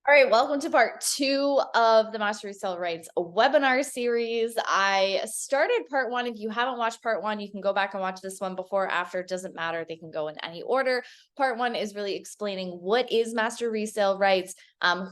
All right, welcome to part two of the Master Resell Rights webinar series. I started part one. If you haven't watched part one, you can go back and watch this one before, after, it doesn't matter. They can go in any order. Part one is really explaining what is Master Resale Rights,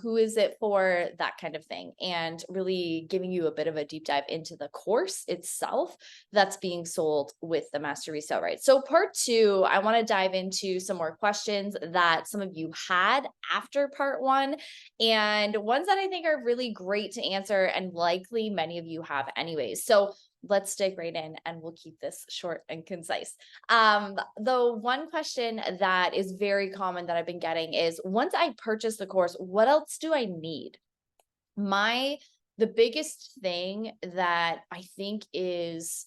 who is it for, that kind of thing, and really giving you a bit of a deep dive into the course itself that's being sold with the Master Resale Rights. So part two, I want to dive into some more questions that some of you had after part one, and ones that I think are really great to answer, and likely many of you have anyways. So let's dig right in and we'll keep this short and concise. The one question that is very common that I've been getting is, once I purchase the course, what else do I need? The biggest thing that I think is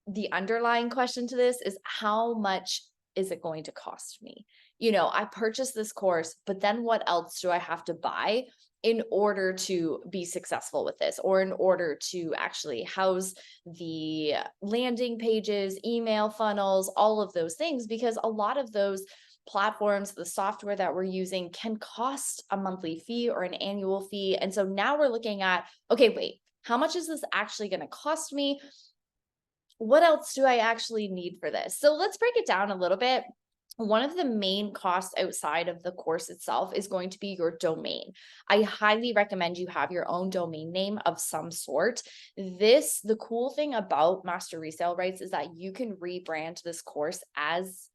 the underlying question to this is, how much is it going to cost me? I purchased this course, but then what else do I have to buy in order to be successful with this, or in order to actually house the landing pages, email funnels, all of those things? Because a lot of those platforms, the software that we're using, can cost a monthly fee or an annual fee. And so now we're looking at, okay, wait, how much is this actually going to cost me? What else do I actually need for this? So let's break it down a little bit. One of the main costs outside of the course itself is going to be your domain. I highly recommend you have your own domain name of some sort. The cool thing about Master Resale Rights is that you can rebrand this course as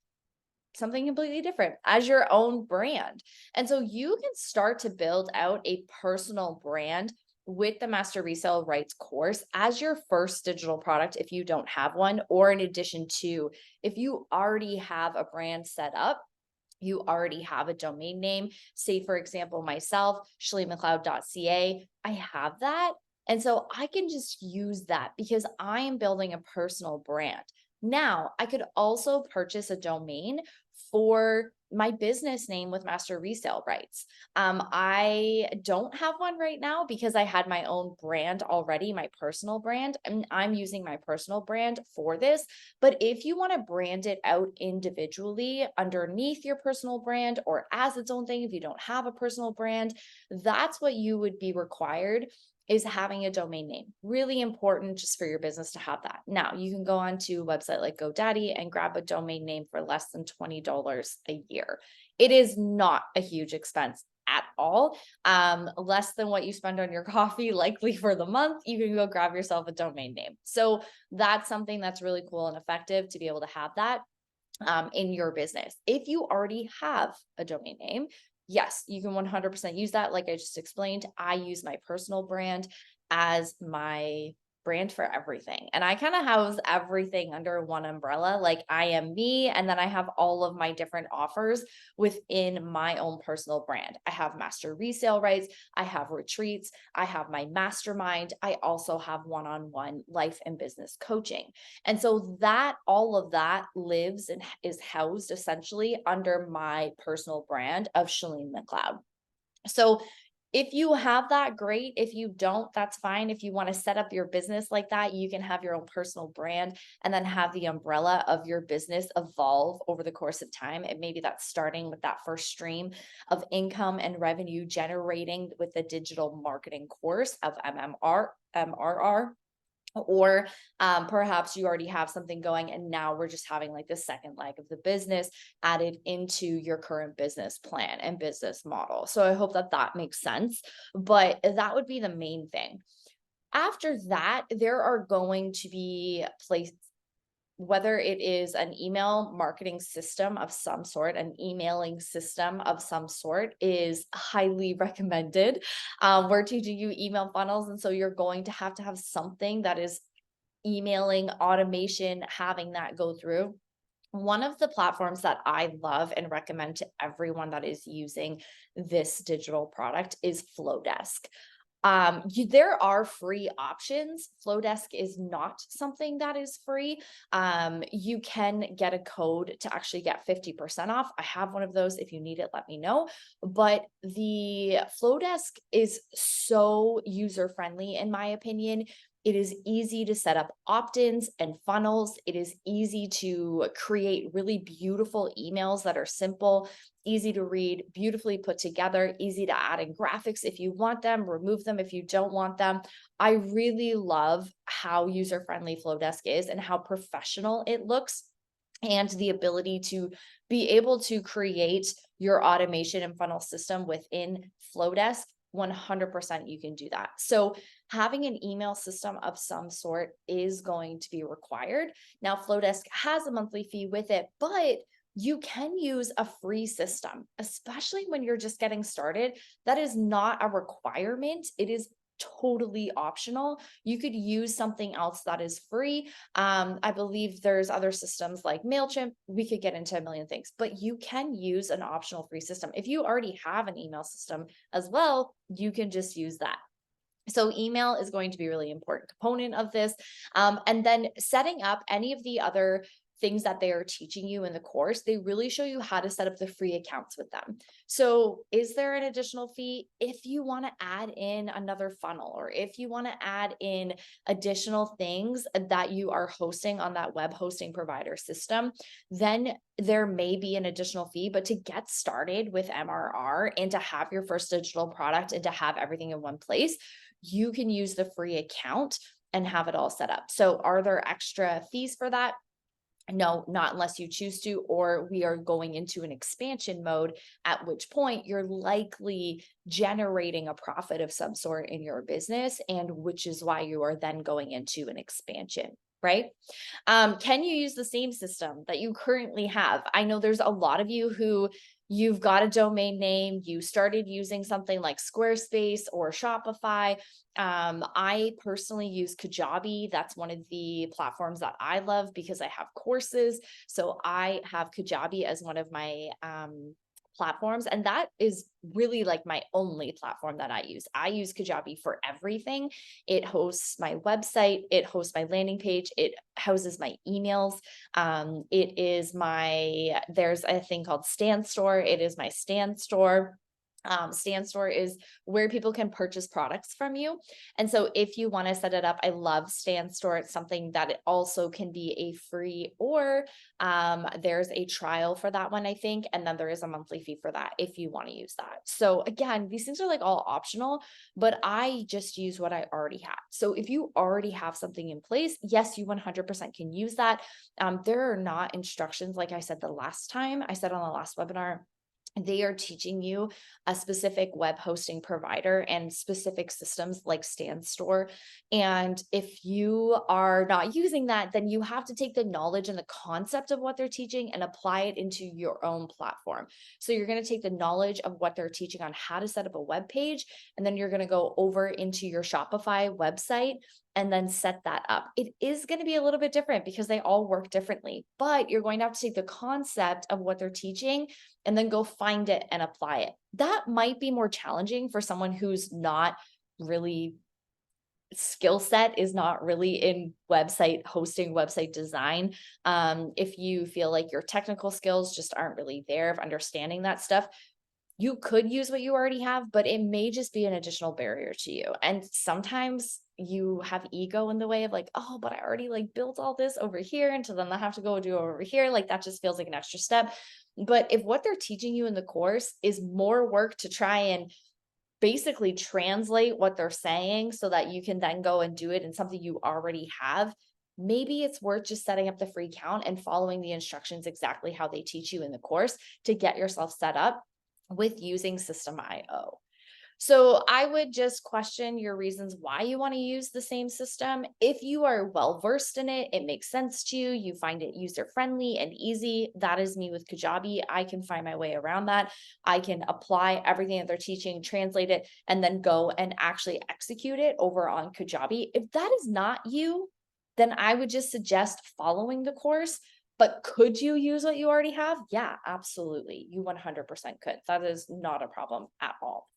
something completely different, as your own brand. And so you can start to build out a personal brand with the Master Resale Rights course as your first digital product if you don't have one, or in addition to, if you already have a brand set up, you already have a domain name. Say, for example, myself, chalenemcleod.ca, I have that. And so I can just use that because I am building a personal brand. Now, I could also purchase a domain for my business name with Master Resale Rights. I don't have one right now because I had my own brand already, my personal brand, and I'm using my personal brand for this. But if you want to brand it out individually underneath your personal brand, or as its own thing, if you don't have a personal brand, that's what you would be required, is having a domain name. Really important just for your business to have that. Now, you can go onto a website like GoDaddy and grab a domain name for less than $20 a year. It is not a huge expense at all. Less than what you spend on your coffee, likely for the month, you can go grab yourself a domain name. So that's something that's really cool and effective to be able to have that in your business. If you already have a domain name, yes, you can 100% use that. Like I just explained, I use my personal brand as my brand for everything. And I kind of house everything under one umbrella. Like, I am me, and then I have all of my different offers within my own personal brand. I have Master Resale Rights, I have retreats, I have my mastermind, I also have one-on-one life and business coaching. And so that all of that lives and is housed essentially under my personal brand of Chalene McLeod. So if you have that, great. If you don't, that's fine. If you want to set up your business like that, you can have your own personal brand and then have the umbrella of your business evolve over the course of time. And maybe that's starting with that first stream of income and revenue generating with the digital marketing course of MRR. Or perhaps you already have something going, and now we're just having like the second leg of the business added into your current business plan and business model. So I hope that that makes sense, but that would be the main thing. After that, there are going to be places, whether it is an email marketing system of some sort, an emailing system of some sort is highly recommended. We're teaching you email funnels, and so you're going to have something that is emailing automation, having that go through. One of the platforms that I love and recommend to everyone that is using this digital product is Flowdesk. There are free options. Flowdesk is not something that is free. You can get a code to actually get 50% off. I have one of those. If you need it, let me know. But the Flowdesk is so user friendly, in my opinion. It is easy to set up opt-ins and funnels. It is easy to create really beautiful emails that are simple, easy to read, beautifully put together, easy to add in graphics if you want them, remove them if you don't want them. I really love how user-friendly Flowdesk is and how professional it looks, and the ability to be able to create your automation and funnel system within Flowdesk. 100% you can do that. So having an email system of some sort is going to be required. Now, Flowdesk has a monthly fee with it, but you can use a free system, especially when you're just getting started. That is not a requirement. It is totally optional. You could use something else that is free. I believe there's other systems like MailChimp. We could get into a million things, but you can use an optional free system. If you already have an email system as well, you can just use that. So email is going to be a really important component of this. And then setting up any of the other things that they are teaching you in the course, they really show you how to set up the free accounts with them. So is there an additional fee? If you want to add in another funnel, or if you want to add in additional things that you are hosting on that web hosting provider system, then there may be an additional fee. But to get started with MRR and to have your first digital product and to have everything in one place, you can use the free account and have it all set up. So are there extra fees for that? No, not unless you choose to, or we are going into an expansion mode, at which point you're likely generating a profit of some sort in your business, and which is why you are then going into an expansion. Right? Can you use the same system that you currently have? I know there's a lot of you who you've got a domain name, you started using something like Squarespace or Shopify. I personally use Kajabi. That's one of the platforms that I love because I have courses. So I have Kajabi as one of my platforms. And that is really like my only platform that I use. I use Kajabi for everything. It hosts my website, it hosts my landing page, it houses my emails. There's a thing called Stand Store. It is my Stand Store. Stand Store is where people can purchase products from you. And so if you want to set it up, I love Stand Store. It's something that it also can be a free, or there's a trial for that one, I think. And then there is a monthly fee for that if you want to use that. So again, these things are like all optional, but I just use what I already have. So if you already have something in place, yes, you 100% can use that. There are not instructions, like I said the last time, I said on the last webinar, they are teaching you a specific web hosting provider and specific systems like Stand Store. And if you are not using that, then you have to take the knowledge and the concept of what they're teaching and apply it into your own platform. So you're going to take the knowledge of what they're teaching on how to set up a web page, and then you're going to go over into your Shopify website and then set that up. It is going to be a little bit different because they all work differently, but you're going to have to take the concept of what they're teaching and then go find it and apply it. That might be more challenging for someone who's not really skill set is not really in website hosting, website design. If you feel like your technical skills just aren't really there of understanding that stuff, you could use what you already have, but it may just be an additional barrier to you. And sometimes you have ego in the way of like, oh, but I already like built all this over here. And so then I have to go do over here. Like that just feels like an extra step. But if what they're teaching you in the course is more work to try and basically translate what they're saying so that you can then go and do it in something you already have, maybe it's worth just setting up the free account and following the instructions exactly how they teach you in the course to get yourself set up with using System.io. So I would just question your reasons why you want to use the same system. If you are well versed in it, it makes sense to you, you find it user friendly and easy. That is me with Kajabi. I can find my way around that. I can apply everything that they're teaching, translate it, and then go and actually execute it over on Kajabi. If that is not you, then I would just suggest following the course. But could you use what you already have? Yeah, absolutely. You 100% could. That is not a problem at all.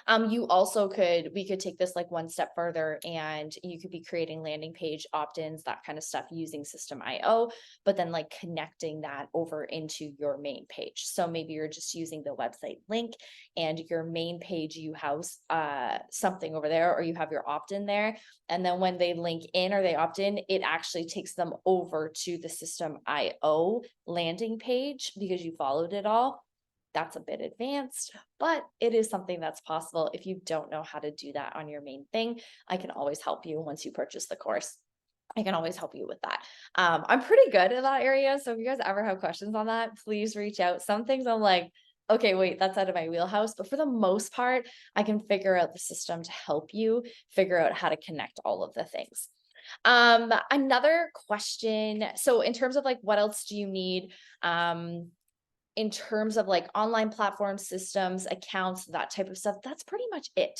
We could take this like one step further, and you could be creating landing page opt-ins, that kind of stuff using System IO, but then like connecting that over into your main page. So maybe you're just using the website link and your main page, you house something over there, or you have your opt-in there. And then when they link in or they opt in, it actually takes them over to the System IO landing page because you followed it all. That's a bit advanced, but it is something that's possible. If you don't know how to do that on your main thing, I can always help you once you purchase the course. I can always help you with that. I'm pretty good in that area. So if you guys ever have questions on that, please reach out. Some things I'm like, okay, wait, that's out of my wheelhouse. But for the most part, I can figure out the system to help you figure out how to connect all of the things. Another question. So in terms of like, what else do you need? In terms of like online platforms, systems, accounts, that type of stuff, that's pretty much it.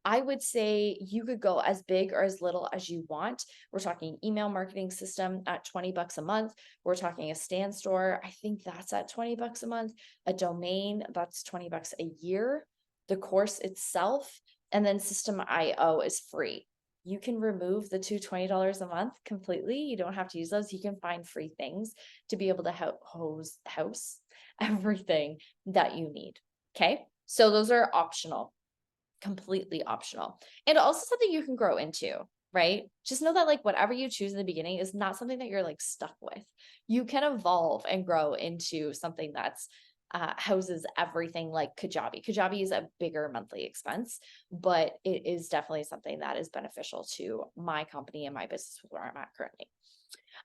I would say you could go as big or as little as you want. We're talking email marketing system at 20 bucks a month. We're talking a stand store. I think that's at 20 bucks a month. A domain, that's 20 bucks a year. The course itself, and then System IO is free. You can remove the two $20 a month completely. You don't have to use those. You can find free things to be able to house everything that you need. Okay. So those are optional, completely optional, and also something you can grow into, right? Just know that like whatever you choose in the beginning is not something that you're like stuck with. You can evolve and grow into something that's houses everything like Kajabi. Kajabi is a bigger monthly expense, but it is definitely something that is beneficial to my company and my business where I'm at currently.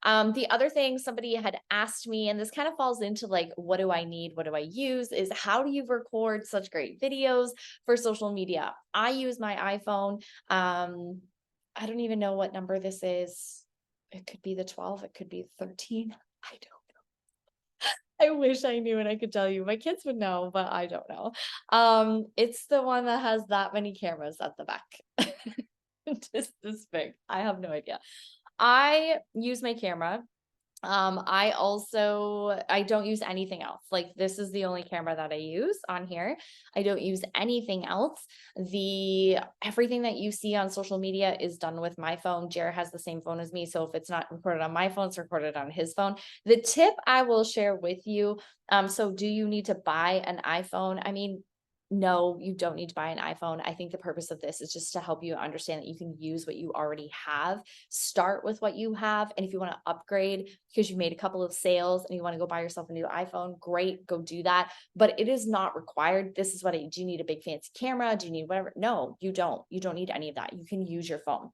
The other thing somebody had asked me, and this kind of falls into like, what do I need? What do I use? Is how do you record such great videos for social media? I use my iPhone. I don't even know what number this is. It could be the 12, it could be 13. I don't know. I wish I knew and I could tell you. My kids would know, but I don't know. It's the one that has that many cameras at the back. Just this big. I have no idea. I use my camera. I don't use anything else. Like this is the only camera that I use on here. I don't use anything else. Everything that you see on social media is done with my phone. Jared has the same phone as me. So if it's not recorded on my phone, it's recorded on his phone. The tip I will share with you. So do you need to buy an iPhone? I mean, no, you don't need to buy an iPhone. I think the purpose of this is just to help you understand that you can use what you already have. Start with what you have. And if you want to upgrade because you made a couple of sales and you want to go buy yourself a new iPhone, great, go do that. But it is not required. This is what do you need a big fancy camera? Do you need whatever? No, you don't. You don't need any of that. You can use your phone.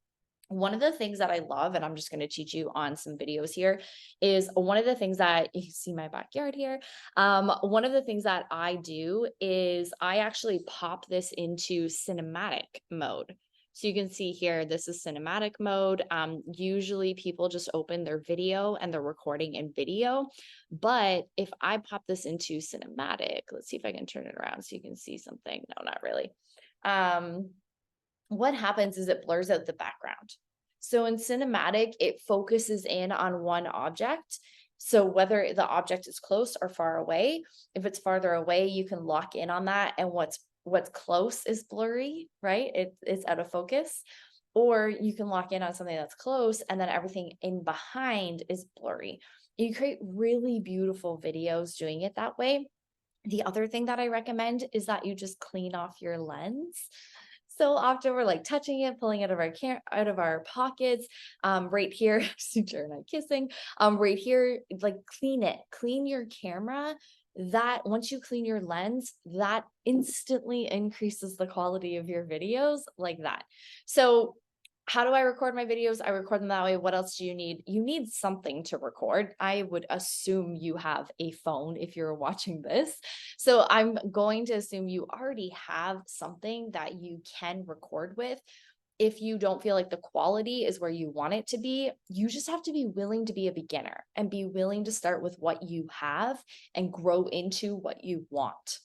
One of the things that I love, and I'm just going to teach you on some videos here, is one of the things that you see my backyard here. One of the things that I do is I actually pop this into cinematic mode. So you can see here, this is cinematic mode. Usually people just open their video and they're recording in video. But if I pop this into cinematic, let's see if I can turn it around so you can see something. No, not really. What happens is it blurs out the background. So in cinematic, it focuses in on one object. So whether the object is close or far away, if it's farther away, you can lock in on that. And what's close is blurry, right? It's out of focus. Or you can lock in on something that's close and then everything in behind is blurry. You create really beautiful videos doing it that way. The other thing that I recommend is that you just clean off your lens. So often we're like touching it, pulling it out of our pockets. Right here, Suture and I kissing. Right here, like clean it, clean your camera. That once you clean your lens, that instantly increases the quality of your videos like that. So how do I record my videos? I record them that way. What else do you need? You need something to record. I would assume you have a phone if you're watching this. So I'm going to assume you already have something that you can record with. If you don't feel like the quality is where you want it to be, you just have to be willing to be a beginner and be willing to start with what you have and grow into what you want.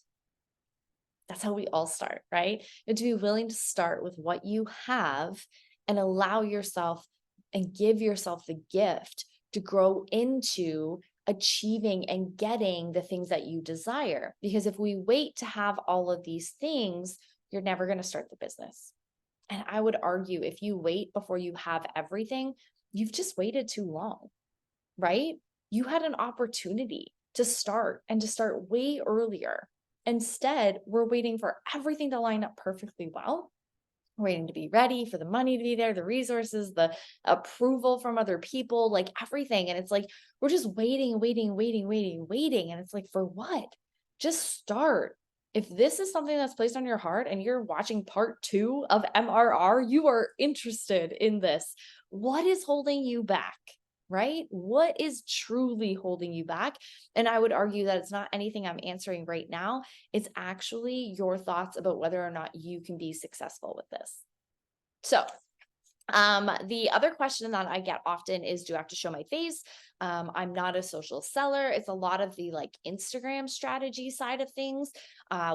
That's how we all start, right? You have to be willing to start with what you have and allow yourself and give yourself the gift to grow into achieving and getting the things that you desire. Because if we wait to have all of these things, you're never going to start the business. And I would argue if you wait before you have everything, you've just waited too long, right? You had an opportunity to start and to start way earlier. Instead, we're waiting for everything to line up perfectly well. We're waiting to be ready for the money to be there, the resources, the approval from other people, like everything. And it's like, we're just waiting, waiting, waiting, waiting, waiting. And it's like, for what? Just start. If this is something that's placed on your heart and you're watching part 2 of MRR, you are interested in this. What is holding you back? Right? What is truly holding you back? And I would argue that it's not anything I'm answering right now. It's actually your thoughts about whether or not you can be successful with this. So, the other question that I get often is, do I have to show my face? I'm not a social seller. It's a lot of the like Instagram strategy side of things,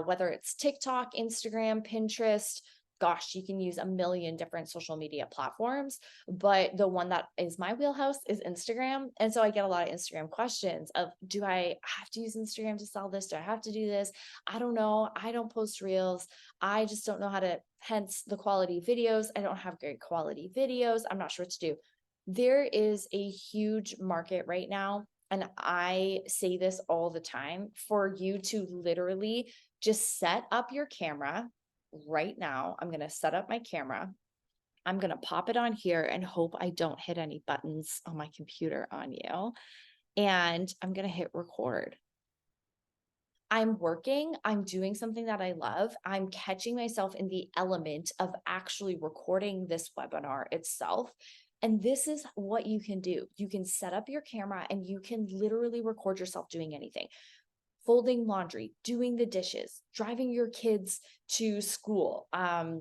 whether it's TikTok, Instagram, Pinterest. Gosh, you can use a million different social media platforms, but the one that is my wheelhouse is Instagram. And so I get a lot of Instagram questions of, do I have to use Instagram to sell this? Do I have to do this? I don't know. I don't post reels. I just don't know how to, hence the quality videos. I don't have great quality videos. I'm not sure what to do. There is a huge market right now. And I say this all the time, for you to literally just set up your camera right now. I'm going to set up my camera. I'm going to pop it on here and hope I don't hit any buttons on my computer on you. And I'm going to hit record. I'm working, I'm doing something that I love. I'm catching myself in the element of actually recording this webinar itself. And this is what you can do. You can set up your camera and you can literally record yourself doing anything. Folding laundry, doing the dishes, driving your kids to school.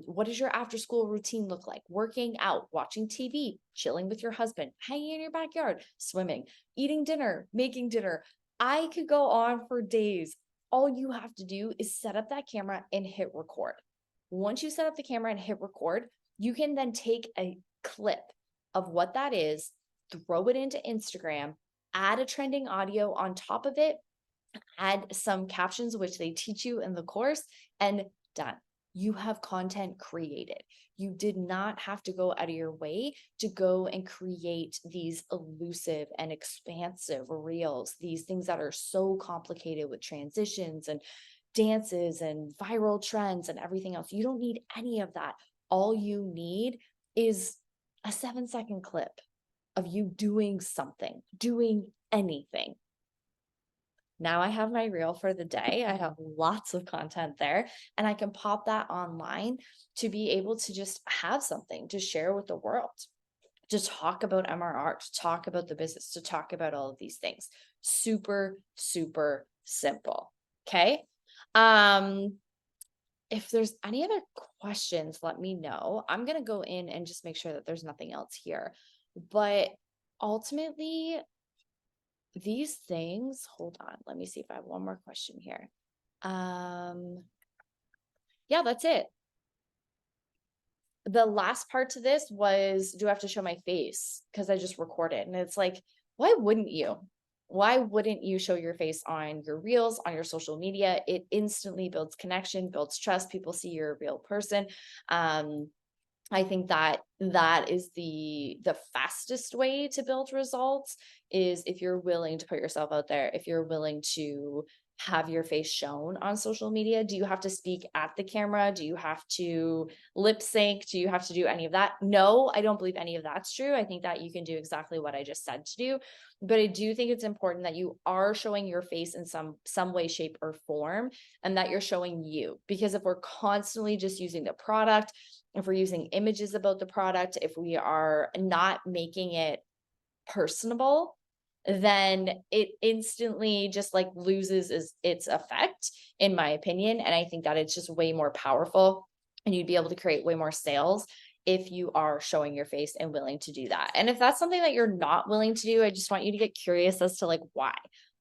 What does your after school routine look like? Working out, watching TV, chilling with your husband, hanging in your backyard, swimming, eating dinner, making dinner. I could go on for days. All you have to do is set up that camera and hit record. Once you set up the camera and hit record, you can then take a clip of what that is, throw it into Instagram, add a trending audio on top of it, add some captions, which they teach you in the course, and done. You have content created. You did not have to go out of your way to go and create these elusive and expansive reels, these things that are so complicated with transitions and dances and viral trends and everything else. You don't need any of that. All you need is a 7-second clip of you doing something, doing anything. Now I have my reel for the day. I have lots of content there, and I can pop that online to be able to just have something to share with the world, to talk about MRR, to talk about the business, to talk about all of these things. Super, super simple. Okay. If there's any other questions, let me know. I'm going to go in and just make sure that there's nothing else here. But ultimately, these things, hold on, let me see if I have one more question here. Yeah, that's it. The last part to this was, do I have to show my face? Because I just recorded. And it's like, why wouldn't you? Why wouldn't you show your face on your reels, on your social media? It instantly builds connection, builds trust. People see you're a real person. I think that that is the fastest way to build results, is if you're willing to put yourself out there, if you're willing to have your face shown on social media. Do you have to speak at the camera? Do you have to lip sync? Do you have to do any of that? No, I don't believe any of that's true. I think that you can do exactly what I just said to do, but I do think it's important that you are showing your face in some way, shape, or form, and that you're showing you. Because if we're constantly just using the product, if we're using images about the product, if we are not making it personable, then it instantly just like loses its effect, in my opinion. And I think that it's just way more powerful, and you'd be able to create way more sales if you are showing your face and willing to do that. And if that's something that you're not willing to do, I just want you to get curious as to like,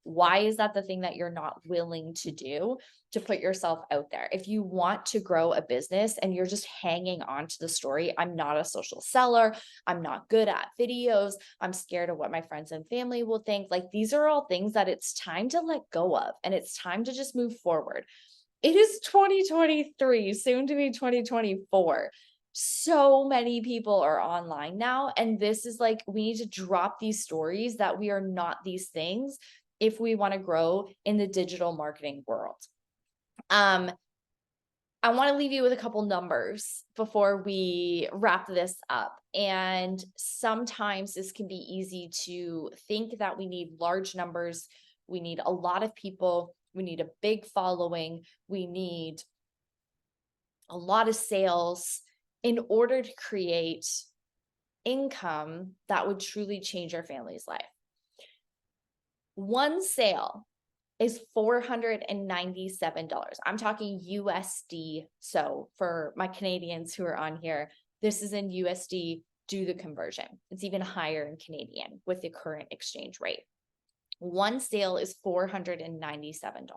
why is that the thing that you're not willing to do, to put yourself out there? If you want to grow a business and you're just hanging on to the story, I'm not a social seller, I'm not good at videos, I'm scared of what my friends and family will think. Like, these are all things that it's time to let go of, and it's time to just move forward. It is 2023, soon to be 2024. So many people are online now. And this is like, we need to drop these stories that we are not these things if we want to grow in the digital marketing world. I want to leave you with a couple numbers before we wrap this up. And sometimes this can be easy to think that we need large numbers, we need a lot of people, we need a big following, we need a lot of sales in order to create income that would truly change our family's life. One sale is $497. I'm talking USD. So for my Canadians who are on here, this is in USD. Do the conversion. It's even higher in Canadian with the current exchange rate. One sale is $497.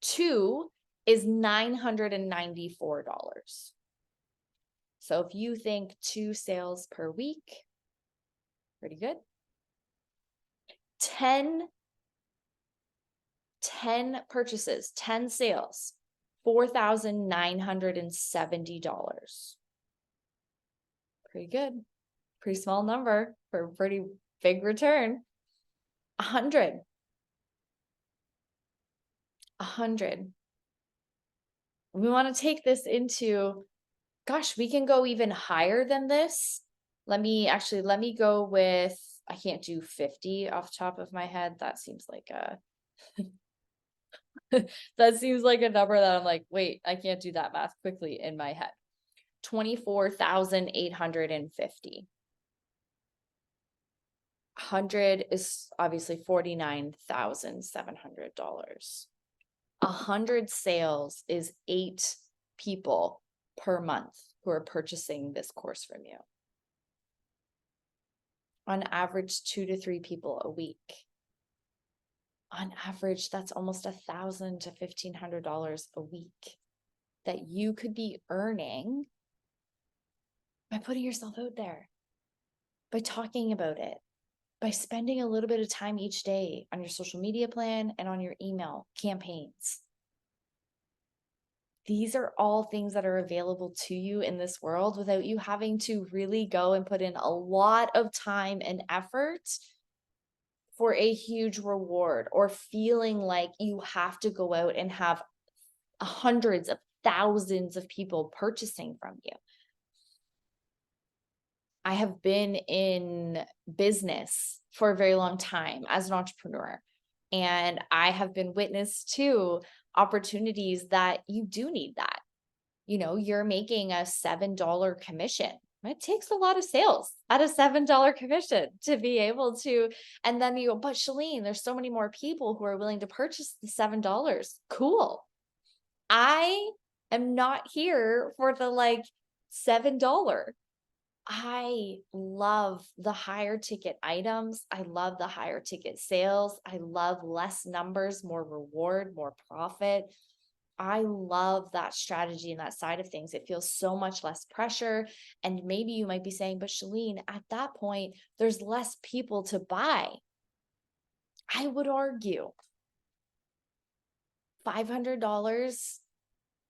Two is $994. So if you think 2 sales per week, pretty good. 10 purchases, 10 sales, $4,970. Pretty good. Pretty small number for a pretty big return. 100. We want to take this into, gosh, we can go even higher than this. Let me go with, I can't do 50 off the top of my head. That seems like a that seems like a number that I'm like, wait, I can't do that math quickly in my head. 24,850. 100 is obviously $49,700. 100 sales is 8 people per month who are purchasing this course from you. On average, 2 to 3 people a week. On average, that's almost $1,000 to $1,500 a week that you could be earning by putting yourself out there, by talking about it, by spending a little bit of time each day on your social media plan and on your email campaigns. These are all things that are available to you in this world without you having to really go and put in a lot of time and effort for a huge reward, or feeling like you have to go out and have hundreds of thousands of people purchasing from you. I have been in business for a very long time as an entrepreneur, and I have been witness to opportunities that you do need that. You know, you're making a $7 commission. It takes a lot of sales at a $7 commission to be able to, and then you go, but Chalene, there's so many more people who are willing to purchase the $7. Cool. I am not here for the like $7. I love the higher ticket items. I love the higher ticket sales. I love less numbers, more reward, more profit. I love that strategy and that side of things. It feels so much less pressure. And maybe you might be saying, but Chalene, at that point, there's less people to buy. I would argue $500.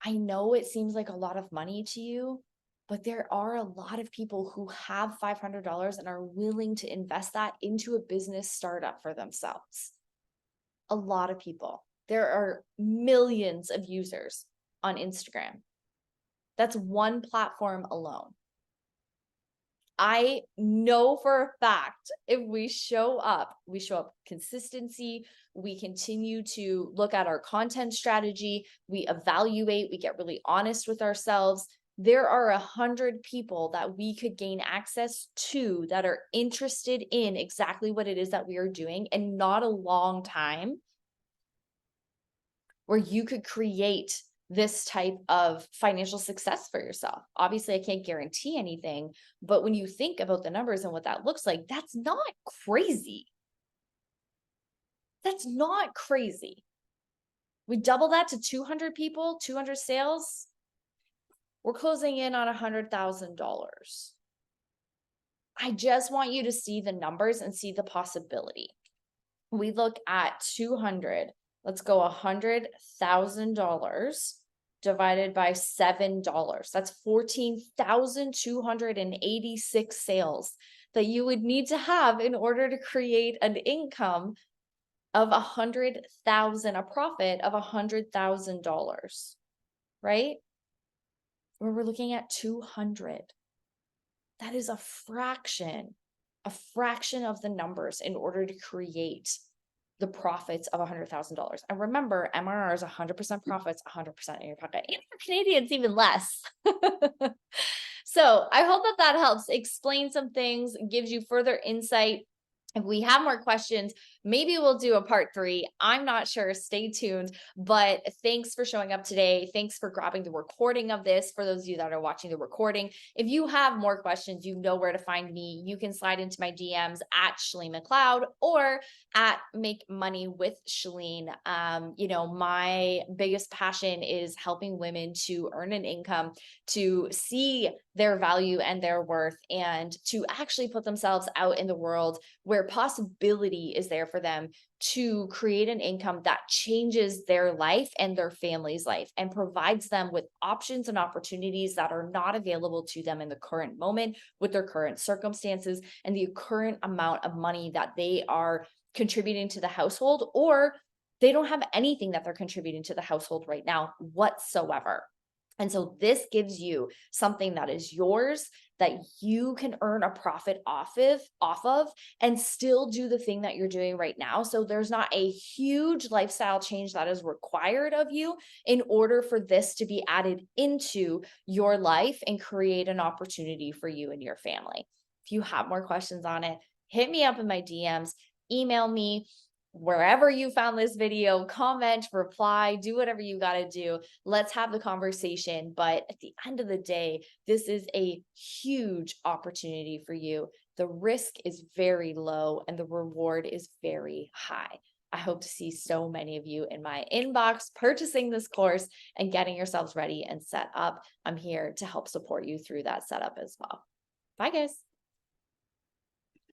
I know it seems like a lot of money to you, but there are a lot of people who have $500 and are willing to invest that into a business startup for themselves. A lot of people. There are millions of users on Instagram. That's one platform alone. I know for a fact if we show up consistency, we continue to look at our content strategy, we evaluate, we get really honest with ourselves. There are 100 people that we could gain access to that are interested in exactly what it is that we are doing, and not a long time where you could create this type of financial success for yourself. Obviously, I can't guarantee anything, but when you think about the numbers and what that looks like, that's not crazy. That's not crazy. We double that to 200 people, 200 sales, we're closing in on $100,000. I just want you to see the numbers and see the possibility. We look at 200 Let's go $100,000 divided by $7. That's 14,286 sales that you would need to have in order to create an income of 100,000, a profit of $100,000, right? Where we're looking at 200. That is a fraction of the numbers in order to create the profits of $100,000. And remember, MRR is 100% profits, 100% in your pocket. And for Canadians, even less. So I hope that that helps explain some things, gives you further insight. If we have more questions, maybe we'll do a part 3. I'm not sure. Stay tuned. But thanks for showing up today. Thanks for grabbing the recording of this. For those of you that are watching the recording, if you have more questions, you know where to find me. You can slide into my DMs at Chalene McLeod or at Make Money with Chalene. My biggest passion is helping women to earn an income, to see their value and their worth, and to actually put themselves out in the world where possibility is there for them to create an income that changes their life and their family's life and provides them with options and opportunities that are not available to them in the current moment with their current circumstances and the current amount of money that they are contributing to the household, or they don't have anything that they're contributing to the household right now whatsoever. And so this gives you something that is yours, that you can earn a profit off of and still do the thing that you're doing right now. So there's not a huge lifestyle change that is required of you in order for this to be added into your life and create an opportunity for you and your family. If you have more questions on it, hit me up in my DMs, email me. Wherever you found this video, comment, reply, do whatever you got to do. Let's have the conversation. But at the end of the day, this is a huge opportunity for you. The risk is very low and the reward is very high. I hope to see so many of you in my inbox purchasing this course and getting yourselves ready and set up. I'm here to help support you through that setup as well. Bye, guys.